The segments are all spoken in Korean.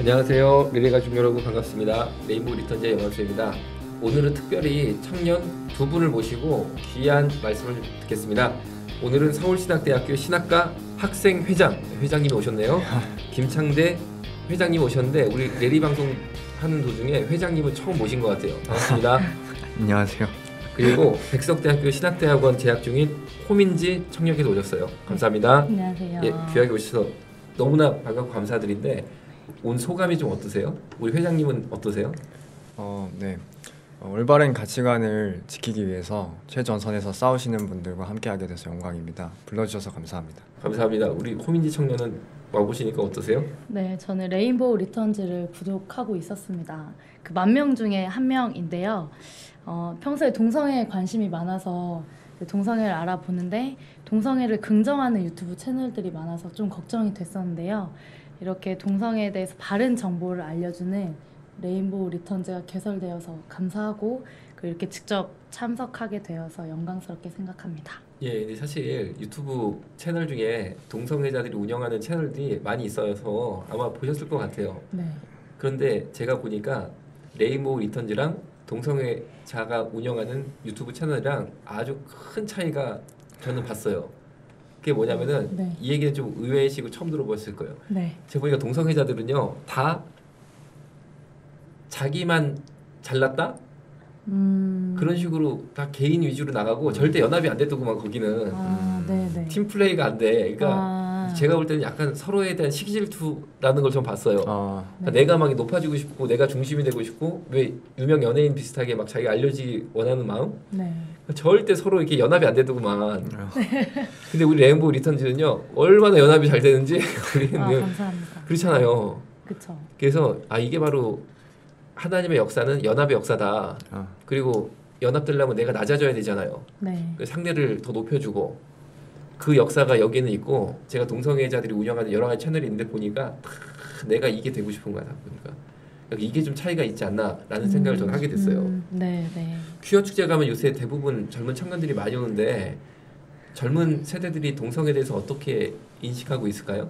안녕하세요. 미래 가족 여러분 반갑습니다. 레인보우 리턴즈의 영광수입니다. 오늘은 특별히 청년 두 분을 모시고 귀한 말씀을 듣겠습니다. 오늘은 서울신학대학교 신학과 학생회장님이 오셨네요. 김창대 회장님 오셨는데 우리 내리 방송 하는 도중에 회장님은 처음 모신 것 같아요. 반갑습니다. 안녕하세요. 그리고 백석대학교 신학대학원 재학 중인 호민지 청년께서 오셨어요. 감사합니다. 안녕하세요. 예, 귀하게 오셔서 너무나 반갑고 감사드린데 온 소감이 좀 어떠세요? 우리 회장님은 어떠세요? 네. 올바른 가치관을 지키기 위해서 최전선에서 싸우시는 분들과 함께하게 돼서 영광입니다. 불러주셔서 감사합니다. 감사합니다. 우리 호민지 청년은 와보시니까 어떠세요? 네, 저는 레인보우 리턴즈를 구독하고 있었습니다. 그 10,000명 중에 한 명인데요. 평소에 동성애에 관심이 많아서 동성애를 알아보는데 동성애를 긍정하는 유튜브 채널들이 많아서 좀 걱정이 됐었는데요. 이렇게 동성애에 대해서 바른 정보를 알려주는 레인보우 리턴즈가 개설되어서 감사하고 이렇게 직접 참석하게 되어서 영광스럽게 생각합니다. 예, 근데 사실 유튜브 채널 중에 동성애자들이 운영하는 채널들이 많이 있어서 아마 보셨을 것 같아요. 네. 그런데 제가 보니까 레인보우 리턴즈랑 동성애자가 운영하는 유튜브 채널이랑 아주 큰 차이가 저는 봤어요. 그게 뭐냐면은 네. 이 얘기는 좀 의외이시고 처음 들어보셨을 거예요. 네. 제가 보니까 동성애자들은요 다 자기만 잘났다? 그런 식으로 다 개인 위주로 나가고 절대 연합이 안 됐더구만 거기는. 네네. 팀플레이가 안 돼. 그러니까 제가 볼 때는 약간 서로에 대한 시기질투라는 걸 좀 봤어요. 그러니까 내가 막 높아지고 싶고 내가 중심이 되고 싶고 왜 유명 연예인 비슷하게 막 자기가 알려지기 원하는 마음? 네. 절대 서로 이렇게 연합이 안 되더구만. 근데 우리 레인보우 리턴즈는요 얼마나 연합이 잘 되는지 우리는 감사합니다. 그렇잖아요. 그렇죠. 그래서 이게 바로 하나님의 역사는 연합의 역사다. 그리고 연합되려면 내가 낮아져야 되잖아요. 네. 상대를 더 높여주고 그 역사가 여기는 있고 제가 동성애자들이 운영하는 여러 가지 채널이 있는데 보니까 내가 이게 되고 싶은 거야. 보니까 이게 좀 차이가 있지 않나라는 생각을 저는 하게 됐어요. 네. 퀴어 축제 가면 요새 대부분 젊은 청년들이 많이 오는데 젊은 세대들이 동성애에 대해서 어떻게 인식하고 있을까요?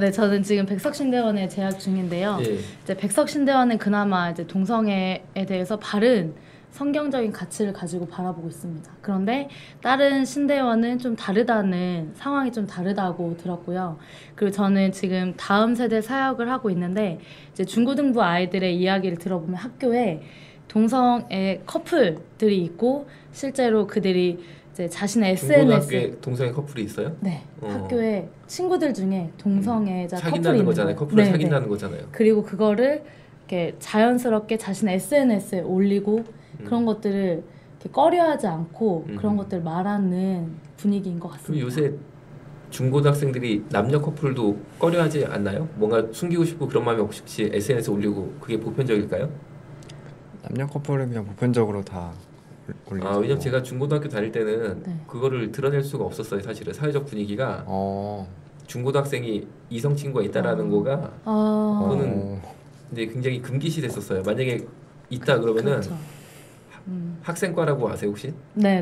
네, 저는 지금 백석신대원에 재학 중인데요. 예. 이제 백석신대원은 그나마 이제 동성애에 대해서 바른 성경적인 가치를 가지고 바라보고 있습니다. 그런데 다른 신대원은 좀 다르다는 상황이 좀 다르다고 들었고요. 그리고 저는 지금 다음 세대 사역을 하고 있는데 이제 중고등부 아이들의 이야기를 들어보면 학교에 동성애 커플들이 있고 실제로 그들이 이제 자신의 SNS에 중고등학교에 동성애 커플이 있어요? 네, 학교에 친구들 중에 동성애자 커플이 사귄다는 있는 거잖아요. 거예요. 커플을 네, 사귄다는 거잖아요. 그리고 그거를 이렇게 자연스럽게 자신의 SNS에 올리고 그런 것들을 이렇게 꺼려하지 않고 그런 것들을 말하는 분위기인 것 그럼 같습니다. 요새 중고등학생들이 남녀 커플도 꺼려하지 않나요? 뭔가 숨기고 싶고 그런 마음이 혹시 SNS에 올리고 그게 보편적일까요? 남녀 커플은 그냥 보편적으로 다 올리죠. 왜냐면 제가 중고등학교 다닐 때는 네. 그거를 드러낼 수가 없었어요. 사실은 사회적 분위기가 중고등학생이 이성 친구가 있다라는 거가 그거는 근데 굉장히 금기시 됐었어요. 만약에 있다 그러면은 그렇죠. 학생과라고 아세요 혹시? 네.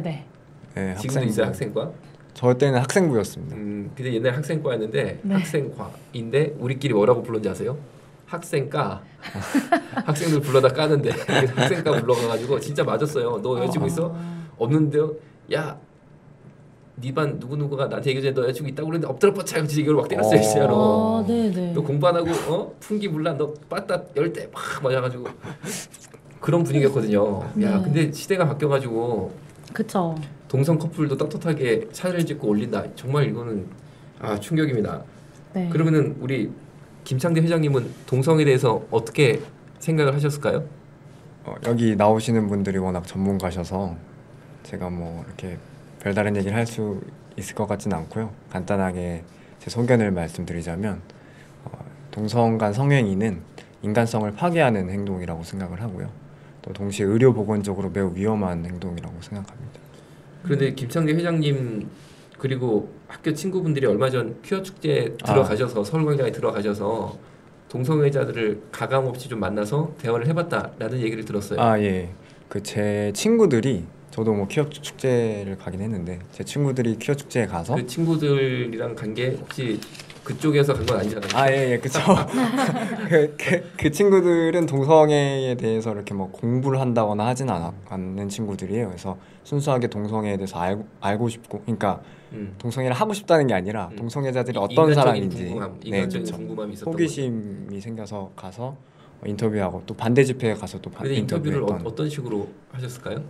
네, 지금도 있어요 학생과? 저 때는 학생부였습니다. 근데 옛날 학생과였는데 네. 학생과인데 우리끼리 뭐라고 불렀는지 아세요? 학생과 학생들 불러다 까는데 학생과 불러가가지고 진짜 맞았어요. 너 여자친구 있어? 없는데요? 야, 네 반 누구누구가 나한테 얘기 전에 너 여자친구 있다고 그랬는데 엎드려 뻗쳐 진짜 이걸 막 때렸어요 진짜로. 네네. 너 공부 안 하고 풍기 몰라 너 빠따 열대 막 맞아가지고 그런 분위기였거든요. 야, 근데 시대가 바뀌어가지고 그쵸. 동성 커플도 떳떳하게 사진을 찍고 올린다. 정말 이거는 충격입니다. 네. 그러면은 우리 김창대 회장님은 동성에 대해서 어떻게 생각을 하셨을까요? 여기 나오시는 분들이 워낙 전문가셔서 제가 뭐 이렇게 별다른 얘기를 할 수 있을 것 같지는 않고요. 간단하게 제 소견을 말씀드리자면 동성 간 성행위는 인간성을 파괴하는 행동이라고 생각을 하고요. 또 동시에 의료보건적으로 매우 위험한 행동이라고 생각합니다. 그런데 김창대 회장님 그리고 학교 친구분들이 얼마 전 퀴어 축제에 들어가셔서 서울광장에 들어가셔서 동성애자들을 가감없이 좀 만나서 대화를 해봤다라는 얘기를 들었어요. 예. 그 제 친구들이 저도 뭐 퀴어 축제를 가긴 했는데 제 친구들이 퀴어 축제에 가서 그 친구들이랑 간 게 혹시 그쪽에서 간 건 아니잖아요. 아, 예, 예, 그쵸. 그 친구들은 동성애에 대해서 이렇게 뭐 공부를 한다거나 하진 않는 친구들이에요. 그래서 순수하게 동성애에 대해서 알고 싶고, 그러니까 동성애를 하고 싶다는 게 아니라 동성애자들이 어떤 사람인지 인간적인 그쵸. 궁금함이 있었던 거죠. 호기심이 생겨서 가서 인터뷰하고 또 반대 집회에 가서 또 근데 인터뷰를 인터뷰했던 어떤 식으로 하셨을까요?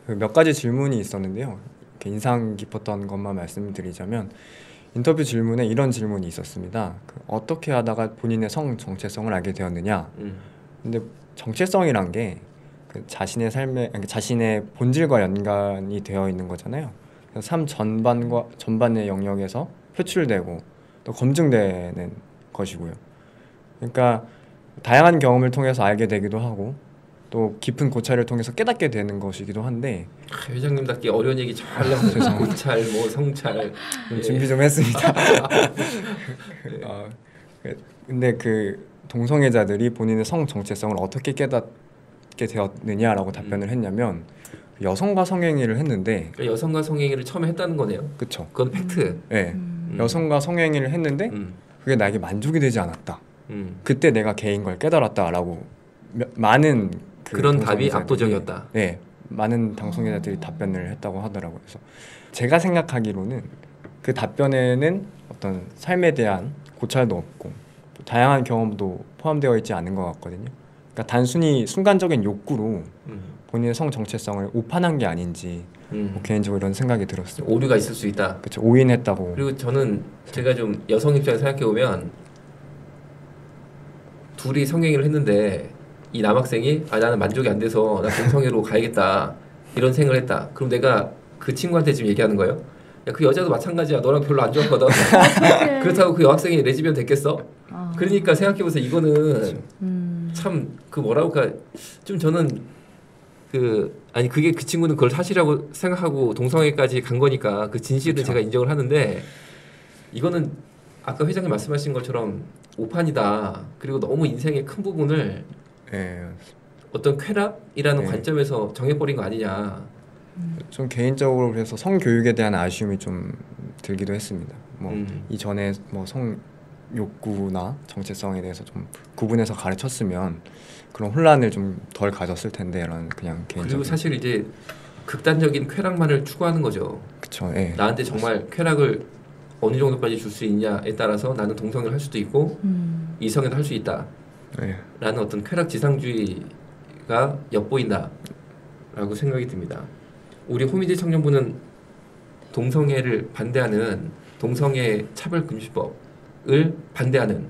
몇 가지 질문이 있었는데요. 이렇게 인상 깊었던 것만 말씀드리자면 인터뷰 질문에 이런 질문이 있었습니다. 어떻게 하다가 본인의 성 정체성을 알게 되었느냐. 근데 정체성이란 게 자신의 삶에 자신의 본질과 연관이 되어 있는 거잖아요. 그래서 삶 전반의 영역에서 표출되고 또 검증되는 것이고요. 그러니까 다양한 경험을 통해서 알게 되기도 하고 또 깊은 고찰을 통해서 깨닫게 되는 것이기도 한데 회장님답게 어려운 얘기 잘 하면서 고찰, 뭐 성찰 준비 좀 했습니다. 근데 그 동성애자들이 본인의 성 정체성을 어떻게 깨닫게 되었느냐라고 답변을 했냐면 여성과 성행위를 했는데 그러니까 여성과 성행위를 처음에 했다는 거네요. 그쵸. 그건 팩트. 네. 여성과 성행위를 했는데 그게 나에게 만족이 되지 않았다. 그때 내가 개인 걸 깨달았다라고 많은 그런 답이 압도적이었다. 네, 많은 동성애자들이 답변을 했다고 하더라고요. 그래서 제가 생각하기로는 그 답변에는 어떤 삶에 대한 고찰도 없고 또 다양한 경험도 포함되어 있지 않은 것 같거든요. 그러니까 단순히 순간적인 욕구로 본인의 성 정체성을 오판한 게 아닌지 뭐 개인적으로 이런 생각이 들었습니다. 오류가 있을 수 있다. 그렇죠. 오인했다고. 그리고 저는 제가 좀 여성 입장에서 생각해 보면 둘이 성행위를 했는데 이 남학생이 나는 만족이 안 돼서 나 동성애로 가야겠다 이런 생각을 했다. 그럼 내가 그 친구한테 지금 얘기하는 거예요? 야, 그 여자도 마찬가지야. 너랑 별로 안 좋았거든. 그렇다고 그 여학생이 레즈비언 됐겠어? 그러니까 생각해보세요. 이거는 참 그 뭐라고 할까 좀 저는 아니 그게 그 친구는 그걸 사실이라고 생각하고 동성애까지 간 거니까 그 진실은 그쵸. 제가 인정을 하는데 이거는 아까 회장님 말씀하신 것처럼 오판이다. 그리고 너무 인생의 큰 부분을 네. 어떤 쾌락이라는 네. 관점에서 정해버린 거 아니냐. 좀 개인적으로 그래서 성교육에 대한 아쉬움이 좀 들기도 했습니다. 뭐 이전에 뭐 성 욕구나 정체성에 대해서 좀 구분해서 가르쳤으면 그런 혼란을 좀 덜 가졌을 텐데 이런 그냥 개인적인. 그리고 사실 이제 극단적인 쾌락만을 추구하는 거죠. 그쵸. 예. 나한테 정말 쾌락을 어느 정도까지 줄 수 있냐에 따라서 나는 동성애를 할 수도 있고 이성애도 할 수 있다. 예. 라는 어떤 쾌락 지상주의가 엿보인다라고 생각이 듭니다. 우리 호미대 청년부는 동성애를 반대하는 동성애 차별금지법을 반대하는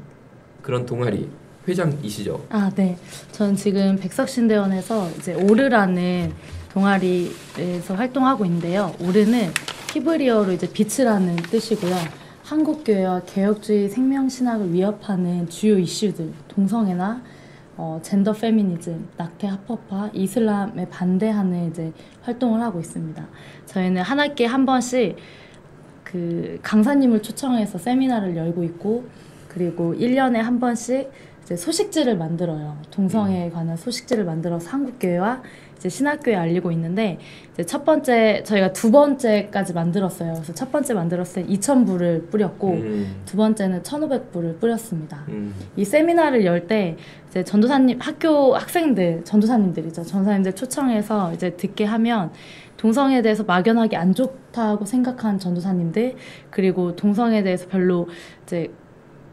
그런 동아리 회장이시죠? 아, 네. 저는 지금 백석신대원에서 이제 오르라는 동아리에서 활동하고 있는데요. 오르는 히브리어로 이제 빛이라는 뜻이고요. 한국교회와 개혁주의 생명신학을 위협하는 주요 이슈들, 동성애나 젠더 페미니즘, 낙태 합법화, 이슬람에 반대하는 이제 활동을 하고 있습니다. 저희는 한 학기에 한 번씩 그 강사님을 초청해서 세미나를 열고 있고, 그리고 1년에 한 번씩 이제 소식지를 만들어요. 동성애에 관한 소식지를 만들어서 한국교회와 이제 신학교에 알리고 있는데, 이제 첫 번째 저희가 두 번째까지 만들었어요. 그래서 첫 번째 만들었을 때 2,000부를 뿌렸고 두 번째는 1,500부를 뿌렸습니다. 이 세미나를 열 때 이제 전도사님, 학교 학생들, 전도사님들이죠. 전도사님들 초청해서 이제 듣게 하면 동성애에 대해서 막연하게 안 좋다고 생각한 전도사님들, 그리고 동성애에 대해서 별로 이제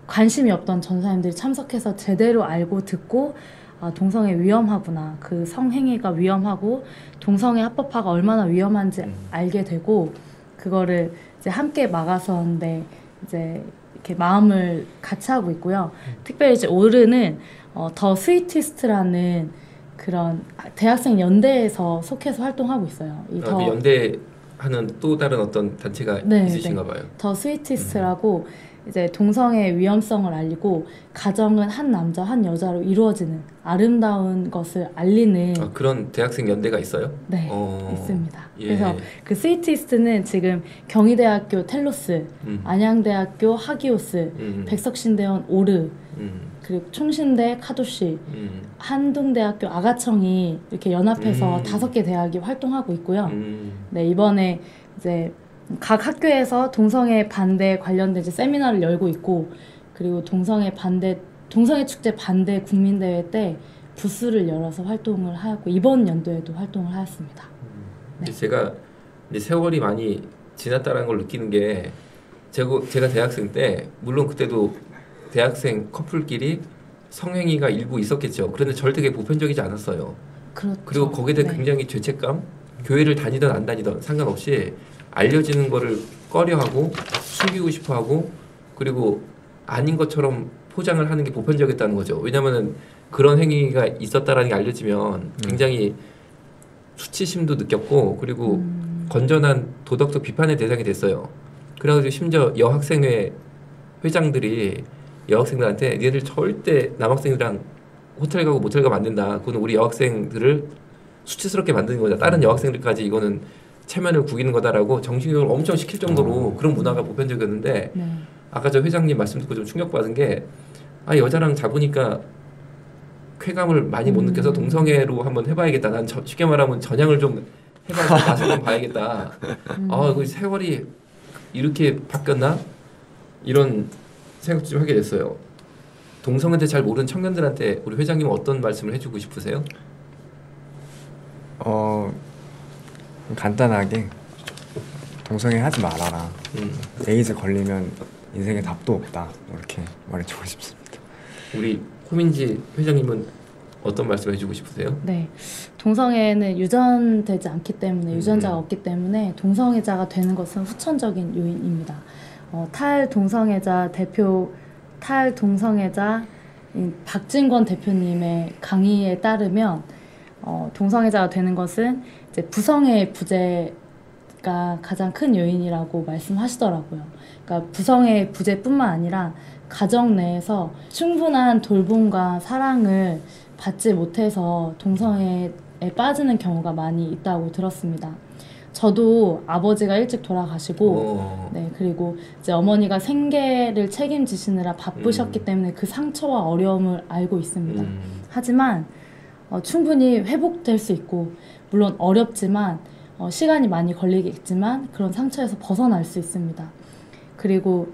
관심이 없던 전도사님들이 참석해서 제대로 알고 듣고, 아, 동성애 위험하구나, 그 성행위가 위험하고 동성애 합법화가 얼마나 위험한지 알게 되고, 그거를 이제 함께 막아서는데 이제 이렇게 마음을 같이 하고 있고요. 특별히 이제 오르는 더 스위티스트라는 그런 대학생 연대에서 속해서 활동하고 있어요. 이 그 연대하는 또 다른 어떤 단체가 있으신가 봐요. 더 스위티스트라고 이제 동성애의 위험성을 알리고 가정은 한 남자 한 여자로 이루어지는 아름다운 것을 알리는 그런 대학생 연대가 있어요? 네, 있습니다. 예. 그래서 그 스위티스트는 지금 경희대학교 텔로스, 안양대학교 하기오스, 백석신대원 오르, 그리고 총신대 카도시, 한동대학교 아가청이 이렇게 연합해서 5개 대학이 활동하고 있고요. 네, 이번에 이제 각 학교에서 동성애 반대 관련된 이제 세미나를 열고 있고, 그리고 동성애 축제 반대 국민대회 때 부스를 열어서 활동을 하였고, 이번 연도에도 활동을 하였습니다. 네. 제가 이제 세월이 많이 지났다는 걸 느끼는 게 제가 대학생 때 물론 그때도 대학생 커플끼리 성행위가 일부 있었겠죠. 그런데 절대 그게 보편적이지 않았어요. 그렇죠. 그리고 거기에 대해 네. 굉장히 죄책감, 교회를 다니든 안 다니든 상관없이 알려지는 거를 꺼려하고 숨기고 싶어하고 그리고 아닌 것처럼 포장을 하는 게 보편적이었다는 거죠. 왜냐하면 그런 행위가 있었다라는 게 알려지면 굉장히 수치심도 느꼈고 그리고 건전한 도덕적 비판의 대상이 됐어요. 그래가지고 심지어 여학생회 회장들이 여학생들한테 얘들 절대 남학생이랑 호텔 가고 모텔 가면 안 된다. 그건 우리 여학생들을 수치스럽게 만드는 거다. 다른 여학생들까지 이거는 체면을 구기는 거다라고 정신교육을 엄청 시킬 정도로 그런 문화가 보편적이었는데 네. 아까 저 회장님 말씀 듣고 좀 충격받은 게 여자랑 잡으니까 쾌감을 많이 못 느껴서 동성애로 한번 해봐야겠다. 난 쉽게 말하면 전향을 좀 해봐서 맛을 한번 봐야겠다. 그 세월이 이렇게 바뀌었나? 이런 생각 좀 하게 됐어요. 동성애에 대해 잘 모르는 청년들한테 우리 회장님은 어떤 말씀을 해주고 싶으세요? 간단하게 동성애 하지 말아라. 에이즈 걸리면 인생에 답도 없다. 이렇게 말해주고 싶습니다. 우리 호민지 회장님은 어떤 말씀 해주고 싶으세요? 네, 동성애는 유전되지 않기 때문에 유전자가 없기 때문에 동성애자가 되는 것은 후천적인 요인입니다. 탈동성애자 박진권 대표님의 강의에 따르면 동성애자가 되는 것은 이제 부성애 부재가 가장 큰 요인이라고 말씀하시더라고요. 그러니까 부성애 부재뿐만 아니라 가정 내에서 충분한 돌봄과 사랑을 받지 못해서 동성애에 빠지는 경우가 많이 있다고 들었습니다. 저도 아버지가 일찍 돌아가시고, 네, 그리고 이제 어머니가 생계를 책임지시느라 바쁘셨기 때문에 그 상처와 어려움을 알고 있습니다. 하지만 충분히 회복될 수 있고, 물론 어렵지만 시간이 많이 걸리겠지만 그런 상처에서 벗어날 수 있습니다. 그리고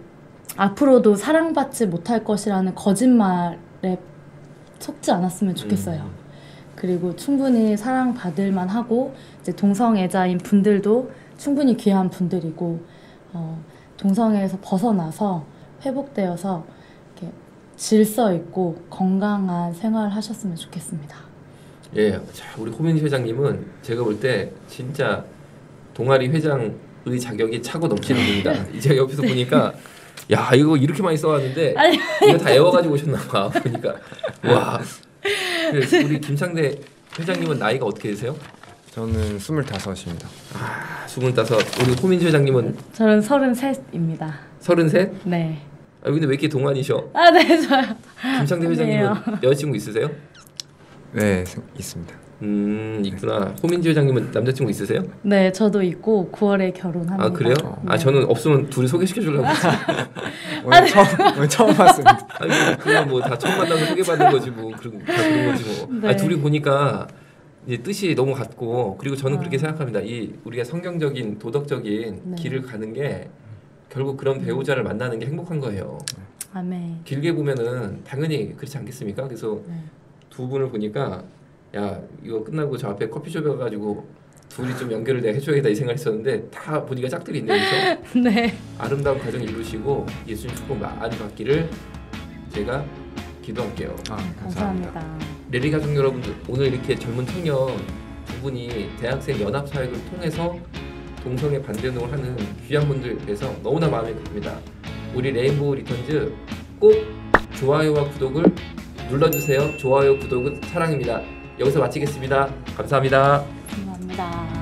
앞으로도 사랑받지 못할 것이라는 거짓말에 속지 않았으면 좋겠어요. 그리고 충분히 사랑받을 만하고 이제 동성애자인 분들도 충분히 귀한 분들이고 동성애에서 벗어나서 회복되어서 이렇게 질서 있고 건강한 생활을 하셨으면 좋겠습니다. 예, 자, 우리 호민지 회장님은 제가 볼 때 진짜 동아리 회장의 자격이 차고 넘치는 분이다. 이제 옆에서 보니까 야 이거 이렇게 많이 써왔는데 이거 다 외워가지고 오셨나 봐. 보니까 와. 우리 김창대 회장님은 나이가 어떻게 되세요? 저는 25입니다. 25. 우리 호민지 회장님은 저는 33입니다. 33? 네. 근데 왜 이렇게 동안이셔? 네, 저요. 김창대 회장님은 여자친구 있으세요? 네, 있습니다. 있구나. 호민지 회장님은 남자친구 있으세요? 네, 저도 있고 9월에 결혼합니다. 그래요? 네. 저는 없으면 둘이 소개시켜 주려고 했어요. 오늘 처음 봤습니다. 그냥 뭐 다 처음 만나서 소개받는 거지 뭐 그런 거지 뭐. 네. 둘이 보니까 이제 뜻이 너무 같고 그리고 저는 그렇게 생각합니다. 이 우리가 성경적인 도덕적인 네. 길을 가는 게 결국 그런 배우자를 만나는 게 행복한 거예요. 아멘. 길게 보면은 당연히 그렇지 않겠습니까? 그래서 네. 두 분을 보니까 야 이거 끝나고 저 앞에 커피숍에 가가지고 둘이 좀 연결을 내가 해줘야겠다 이 생각했었는데 다 보니까 짝들이 있네요. 그래서 네. 아름다운 가정 이루시고 예수님 축복 많이 받기를 제가 기도할게요. 감사합니다. 레리 가족 여러분들, 오늘 이렇게 젊은 청년 두 분이 대학생 연합사역을 통해서 동성애 반대운동을 하는 귀한 분들께서 너무나 마음이 급합니다. 우리 레인보우 리턴즈 꼭 좋아요와 구독을 눌러주세요. 좋아요, 구독은 사랑입니다. 여기서 마치겠습니다. 감사합니다. 감사합니다.